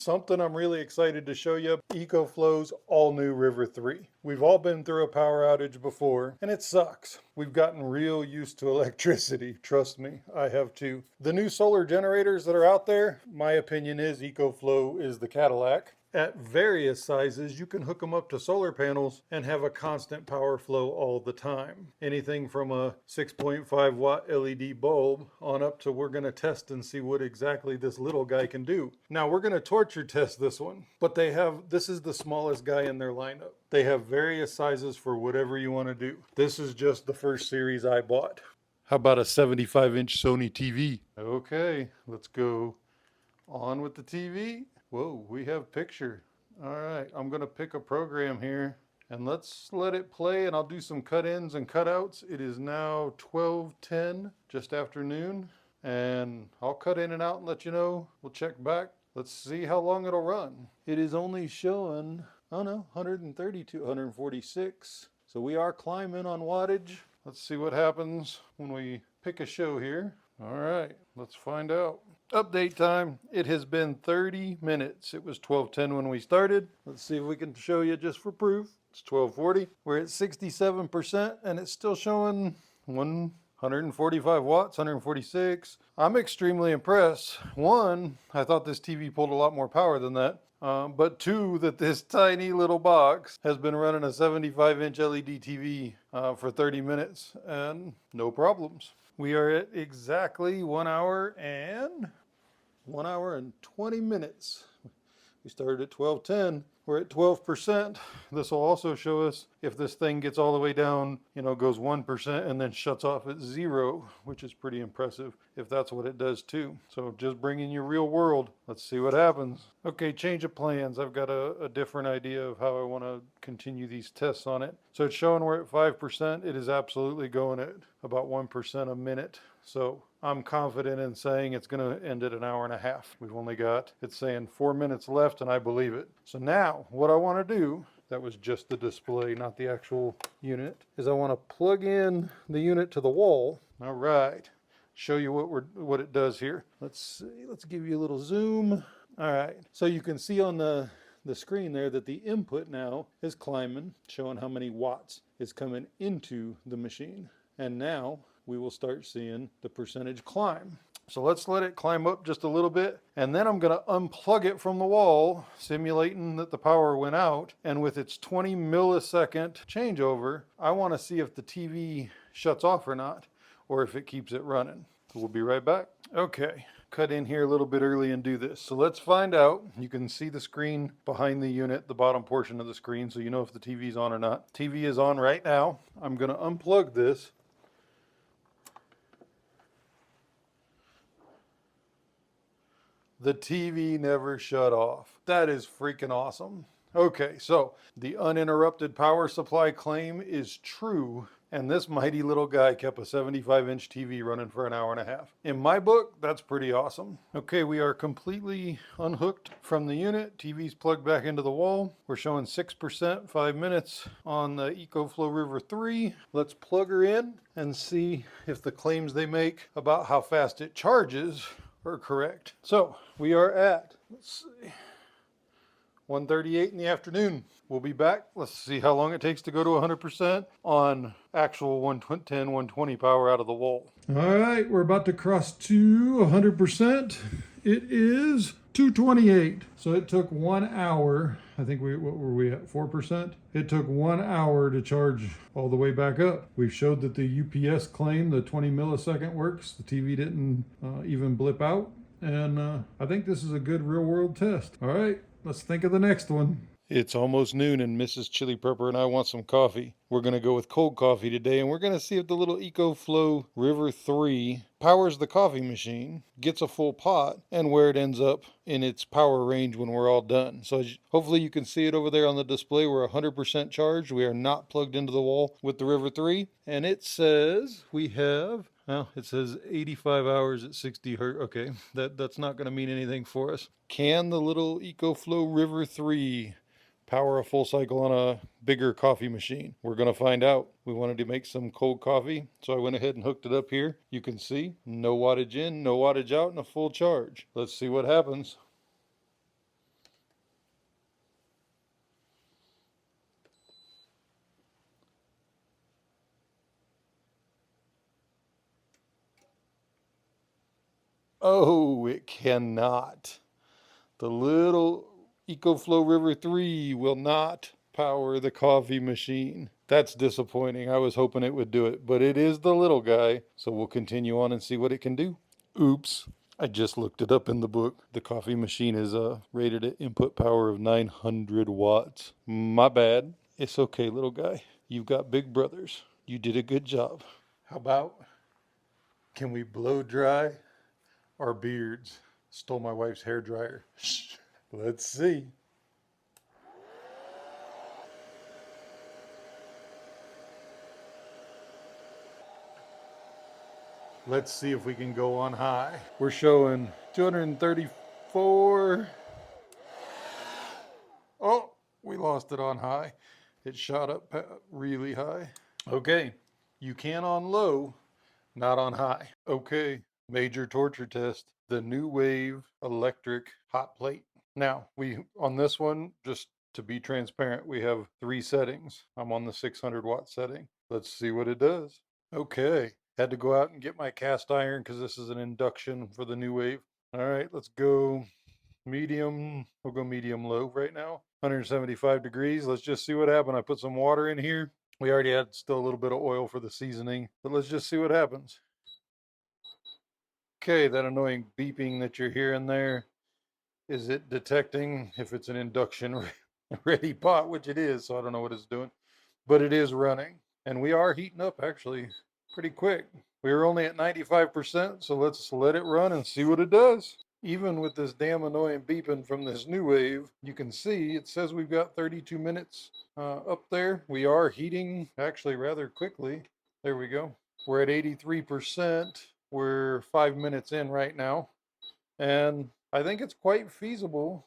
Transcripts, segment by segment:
Something I'm really excited to show you, EcoFlow's all new River 3. We've all been through a power outage before, and it sucks. We've gotten real used to electricity, trust me, I have too. The new solar generators that are out there, my opinion is EcoFlow is the Cadillac. At various sizes, you can hook them up to solar panels and have a constant power flow all the time. Anything from a 6.5 watt LED bulb on up to we're going to test and see what exactly this little guy can do. Now we're going to torture test this one, but this is the smallest guy in their lineup. They have various sizes for whatever you want to do. This is just the first series I bought. How about a 75-inch Sony TV? Okay, let's go on with the TV. Whoa, we have picture. All right, I'm gonna pick a program here and let's let it play, and I'll do some cut-ins and cutouts. It is now 12:10, just after noon, and I'll cut in and out and let you know. We'll check back. Let's see how long it'll run. It is only showing, oh no, 132, 146. So we are climbing on wattage. Let's see what happens when we pick a show here. All right, let's find out. Update time. It has been 30 minutes. It was 12:10 when we started. Let's see if we can show you just for proof. It's 12:40. We're at 67% and it's still showing 145 watts, 146. I'm extremely impressed. One, I thought this TV pulled a lot more power than that. But two, that this tiny little box has been running a 75-inch LED TV for 30 minutes and no problems. We are at exactly 1 hour and 20 minutes. We started at 12:10. We're at 12%. This will also show us if this thing gets all the way down, goes 1% and then shuts off at 0, which is pretty impressive if that's what it does too. So just bring in your real world. Let's see what happens. Okay, change of plans. I've got a different idea of how I want to continue these tests on it. So it's showing we're at 5%. It is absolutely going at about 1% a minute. So I'm confident in saying it's going to end at an hour and a half. We've only got, it's saying 4 minutes left, and I believe it. So now what I want to do, that was just the display, not the actual unit, is I want to plug in the unit to the wall. All right, show you what it does here. Let's see, let's give you a little zoom. All right, so you can see on the screen there that the input now is climbing, showing how many watts is coming into the machine. And now we will start seeing the percentage climb. So let's let it climb up just a little bit, and then I'm going to unplug it from the wall, simulating that the power went out, and with its 20 millisecond changeover, I want to see if the TV shuts off or not, or if it keeps it running. So we'll be right back. Okay, cut in here a little bit early and do this. So let's find out. You can see the screen behind the unit, the bottom portion of the screen, so you know if the TV is on or not. TV is on right now. I'm going to unplug this. The TV never shut off. That is freaking awesome. Okay, so the uninterrupted power supply claim is true, and this mighty little guy kept a 75-inch TV running for an hour and a half. In my book, that's pretty awesome. Okay, we are completely unhooked from the unit. TV's plugged back into the wall. We're showing 6%, 5 minutes on the EcoFlow River 3. Let's plug her in and see if the claims they make about how fast it charges are correct. So we are at, let's see, 1:38 in the afternoon. We'll be back. Let's see how long it takes to go to 100% on actual 110, 120 power out of the wall. All right, we're about to cross to 100%. It is 2:28. So it took 1 hour. I think what were we at, 4%? It took 1 hour to charge all the way back up. We've showed that the UPS claim, the 20 millisecond works. The TV didn't even blip out. And I think this is a good real world test. All right, let's think of the next one. It's almost noon and Mrs. Chili Pepper and I want some coffee. We're going to go with cold coffee today, and we're going to see if the little EcoFlow River 3 powers the coffee machine, gets a full pot, and where it ends up in its power range when we're all done. So hopefully you can see it over there on the display. We're 100% charged. We are not plugged into the wall with the River 3. And it says we have, well, it says 85 hours at 60 hertz. Okay, that's not going to mean anything for us. Can the little EcoFlow River 3 power a full cycle on a bigger coffee machine? We're going to find out. We wanted to make some cold coffee, so I went ahead and hooked it up here. You can see no wattage in, no wattage out, and a full charge. Let's see what happens. Oh, it cannot. The little EcoFlow River 3 will not power the coffee machine. That's disappointing. I was hoping it would do it, but it is the little guy. So we'll continue on and see what it can do. Oops. I just looked it up in the book. The coffee machine is rated at input power of 900 watts. My bad. It's okay, little guy. You've got big brothers. You did a good job. How about, can we blow dry our beards? Stole my wife's hair dryer. Let's see. Let's see if we can go on high. We're showing 234. Oh, we lost it on high. It shot up really high. Okay, you can on low, not on high. Okay, major torture test. The New Wave electric hot plate. Now, on this one, just to be transparent, we have 3 settings. I'm on the 600 watt setting. Let's see what it does. Okay, had to go out and get my cast iron because this is an induction for the New Wave. All right, let's go medium. We'll go medium low right now. 175 degrees. Let's just see what happened. I put some water in here. We already had still a little bit of oil for the seasoning, but let's just see what happens. Okay, that annoying beeping that you're hearing there, is it detecting if it's an induction ready pot, which it is, so I don't know what it's doing, but it is running. And we are heating up actually pretty quick. We were only at 95%, so let's let it run and see what it does. Even with this damn annoying beeping from this New Wave, you can see it says we've got 32 minutes up there. We are heating actually rather quickly. There we go. We're at 83%. We're 5 minutes in right now. And I think it's quite feasible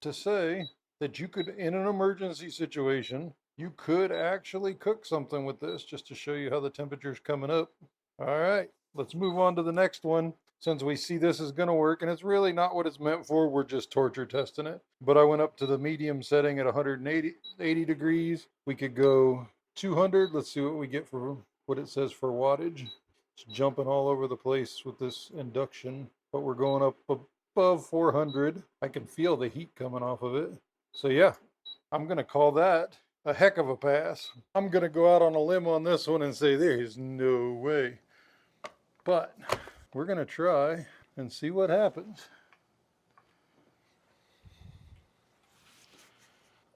to say that you could, in an emergency situation, you could actually cook something with this, just to show you how the temperature's coming up. All right, let's move on to the next one. Since we see this is going to work, and it's really not what it's meant for, we're just torture testing it. But I went up to the medium setting at 180 degrees. We could go 200. Let's see what we get for what it says for wattage. It's jumping all over the place with this induction, but we're going up above 400. I can feel the heat coming off of it. So yeah, I'm going to call that a heck of a pass. I'm going to go out on a limb on this one and say there's no way. But we're going to try and see what happens.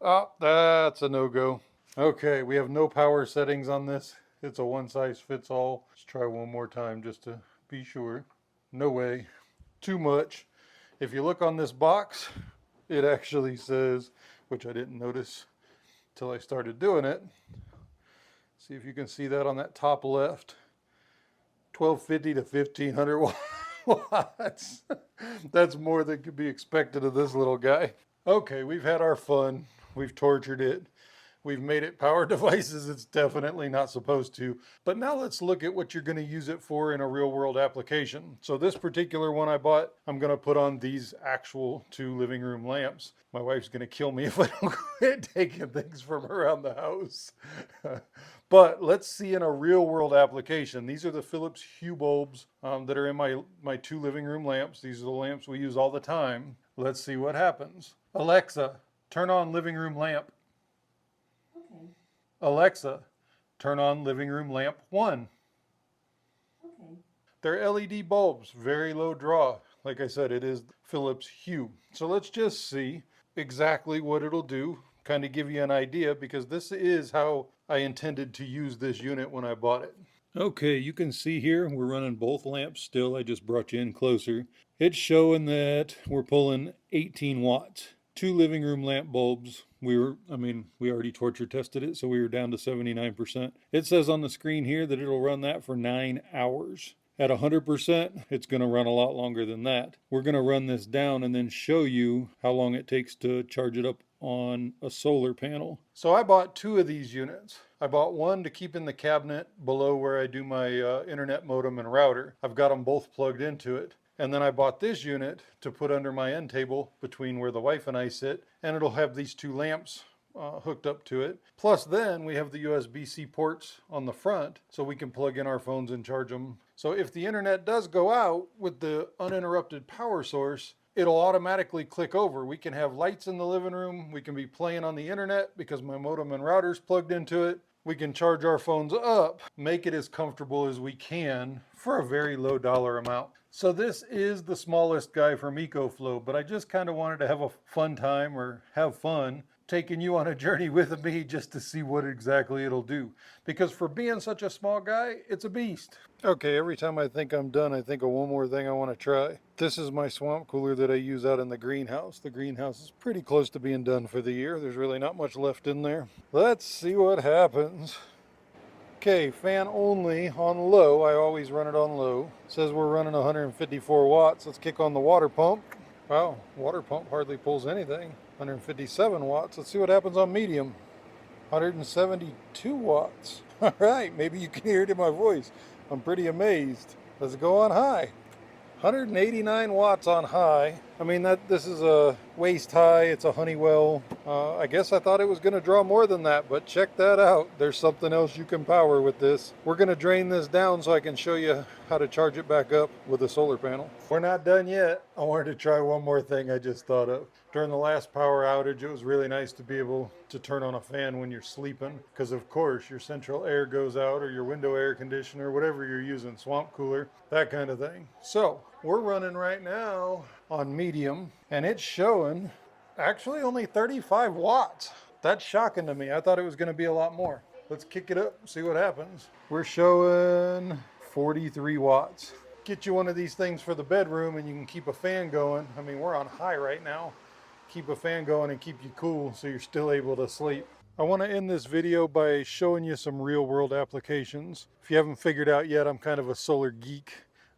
Oh, that's a no-go. Okay, we have no power settings on this. It's a one-size-fits-all. Let's try one more time just to be sure. No way. Too much. If you look on this box, it actually says, which I didn't notice till I started doing it. See if you can see that on that top left. 1250 to 1500 watts. That's more than could be expected of this little guy. Okay, we've had our fun. We've tortured it. We've made it power devices it's definitely not supposed to. But now let's look at what you're going to use it for in a real world application. So this particular one I bought, I'm going to put on these actual 2 living room lamps. My wife's going to kill me if I don't quit taking things from around the house. But let's see in a real world application. These are the Philips Hue bulbs that are in my 2 living room lamps. These are the lamps we use all the time. Let's see what happens. Alexa, turn on living room lamp. Okay. Alexa, turn on living room lamp 1. Okay. They're LED bulbs, very low draw. Like I said, it is Philips Hue. So let's just see exactly what it'll do, kind of give you an idea, because this is how I intended to use this unit when I bought it. Okay, you can see here we're running both lamps still. I just brought you in closer. It's showing that we're pulling 18 watts. 2 living room lamp bulbs. We already torture tested it, so we were down to 79%. It says on the screen here that it'll run that for 9 hours. At 100%, it's going to run a lot longer than that. We're going to run this down and then show you how long it takes to charge it up on a solar panel. So I bought 2 of these units. I bought one to keep in the cabinet below where I do my internet modem and router. I've got them both plugged into it. And then I bought this unit to put under my end table between where the wife and I sit, and it'll have these 2 lamps hooked up to it. Plus then we have the USB-C ports on the front so we can plug in our phones and charge them. So if the internet does go out with the uninterrupted power source, it'll automatically click over. We can have lights in the living room. We can be playing on the internet because my modem and router's plugged into it. We can charge our phones up, make it as comfortable as we can for a very low dollar amount. So this is the smallest guy from EcoFlow, but I just kind of wanted to have a fun time, or have fun taking you on a journey with me just to see what exactly it'll do. Because for being such a small guy, it's a beast. Okay, every time I think I'm done, I think of one more thing I want to try. This is my swamp cooler that I use out in the greenhouse. The greenhouse is pretty close to being done for the year. There's really not much left in there. Let's see what happens. Okay, fan only on low. I always run it on low. It says we're running 154 watts. Let's kick on the water pump. Wow, water pump hardly pulls anything. 157 watts. Let's see what happens on medium. 172 watts. All right, maybe you can hear it in my voice. I'm pretty amazed. Let's go on high. 189 watts on high. I mean, this is a waist high. It's a Honeywell. I guess I thought it was going to draw more than that, but check that out. There's something else you can power with this. We're going to drain this down so I can show you how to charge it back up with a solar panel. We're not done yet. I wanted to try one more thing I just thought of. During the last power outage, it was really nice to be able to turn on a fan when you're sleeping, because of course your central air goes out, or your window air conditioner, whatever you're using, swamp cooler, that kind of thing. So we're running right now on medium, and it's showing actually only 35 watts. That's shocking to me. I thought it was going to be a lot more. Let's kick it up and see what happens. We're showing 43 watts. Get you one of these things for the bedroom and you can keep a fan going. I mean, we're on high right now. Keep a fan going and keep you cool so you're still able to sleep. I want to end this video by showing you some real world applications. If you haven't figured out yet, I'm kind of a solar geek.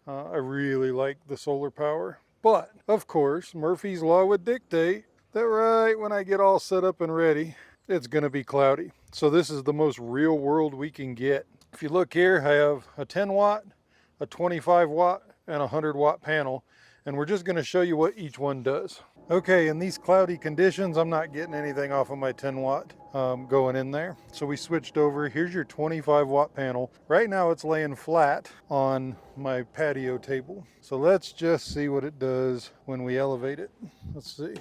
I really like the solar power. But, of course, Murphy's Law would dictate that right when I get all set up and ready, it's going to be cloudy. So this is the most real world we can get. If you look here, I have a 10 watt, a 25 watt, and a 100 watt panel. And we're just going to show you what each one does. Okay, in these cloudy conditions, I'm not getting anything off of my 10 watt going in there. So we switched over. Here's your 25 watt panel. Right now it's laying flat on my patio table. So let's just see what it does when we elevate it. Let's see.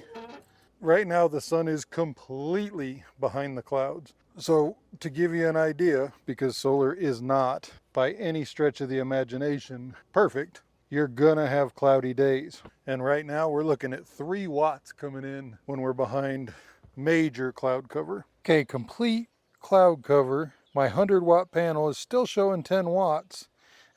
Right now the sun is completely behind the clouds. So to give you an idea, because solar is not by any stretch of the imagination perfect, you're gonna have cloudy days. And right now we're looking at 3 watts coming in when we're behind major cloud cover. Okay, complete cloud cover. My 100 watt panel is still showing 10 watts,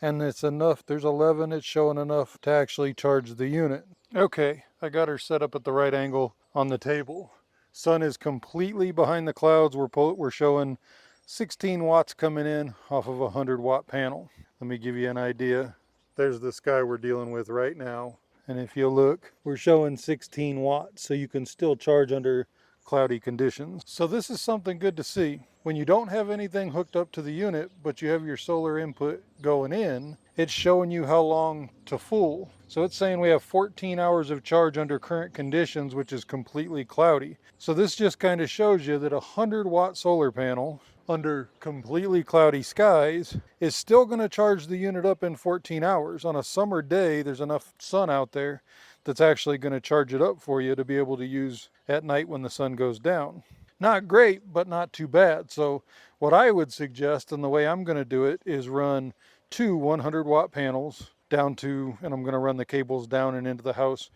and it's enough. There's 11, it's showing enough to actually charge the unit. Okay, I got her set up at the right angle on the table. Sun is completely behind the clouds. We're showing 16 watts coming in off of a 100 watt panel. Let me give you an idea. There's the sky we're dealing with right now. And if you look, we're showing 16 watts, so you can still charge under cloudy conditions. So this is something good to see. When you don't have anything hooked up to the unit, but you have your solar input going in, it's showing you how long to full. So it's saying we have 14 hours of charge under current conditions, which is completely cloudy. So this just kind of shows you that a 100 watt solar panel under completely cloudy skies is still going to charge the unit up in 14 hours. On a summer day, there's enough sun out there that's actually going to charge it up for you to be able to use at night when the sun goes down. Not great, but not too bad. So what I would suggest, and the way I'm going to do it, is run 2 100 watt panels down to, and I'm going to run the cables down and into the house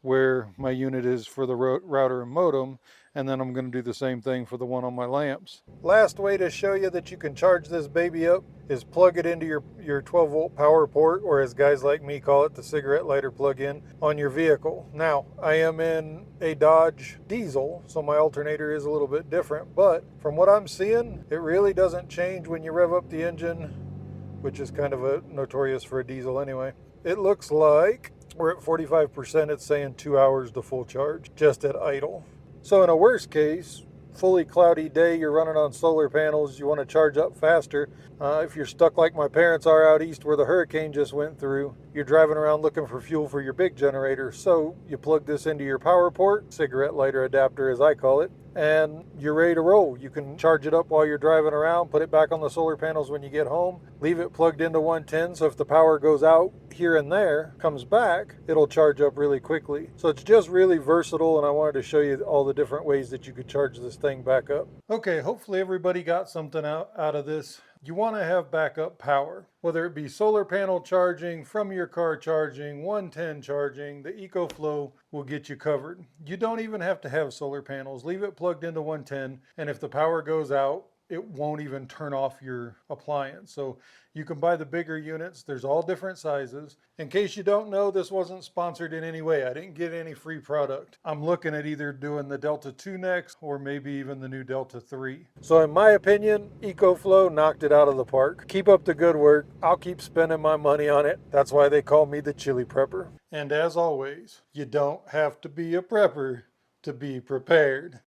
where my unit is for the router and modem, and then I'm going to do the same thing for the one on my lamps. Last way to show you that you can charge this baby up is plug it into your 12 volt power port, or as guys like me call it, the cigarette lighter plug-in on your vehicle. Now, I am in a Dodge diesel, so my alternator is a little bit different, but from what I'm seeing, it really doesn't change when you rev up the engine, which is kind of notorious for a diesel anyway. It looks like we're at 45%. It's saying 2 hours to full charge just at idle. So in a worst case, fully cloudy day, you're running on solar panels, you want to charge up faster. If you're stuck like my parents are out east where the hurricane just went through, you're driving around looking for fuel for your big generator. So you plug this into your power port, cigarette lighter adapter as I call it, and you're ready to roll. You can charge it up while you're driving around, put it back on the solar panels when you get home, leave it plugged into 110, so if the power goes out here and there, comes back, it'll charge up really quickly. So it's just really versatile, and I wanted to show you all the different ways that you could charge this thing back up. Okay, hopefully everybody got something out of this. You want to have backup power, whether it be solar panel charging, from your car charging, 110 charging, the EcoFlow will get you covered. You don't even have to have solar panels. Leave it plugged into 110, and if the power goes out, it won't even turn off your appliance. So you can buy the bigger units. There's all different sizes. In case you don't know, this wasn't sponsored in any way. I didn't get any free product. I'm looking at either doing the Delta 2 next or maybe even the new Delta 3. So in my opinion, EcoFlow knocked it out of the park. Keep up the good work. I'll keep spending my money on it. That's why they call me the chili prepper. And as always, you don't have to be a prepper to be prepared.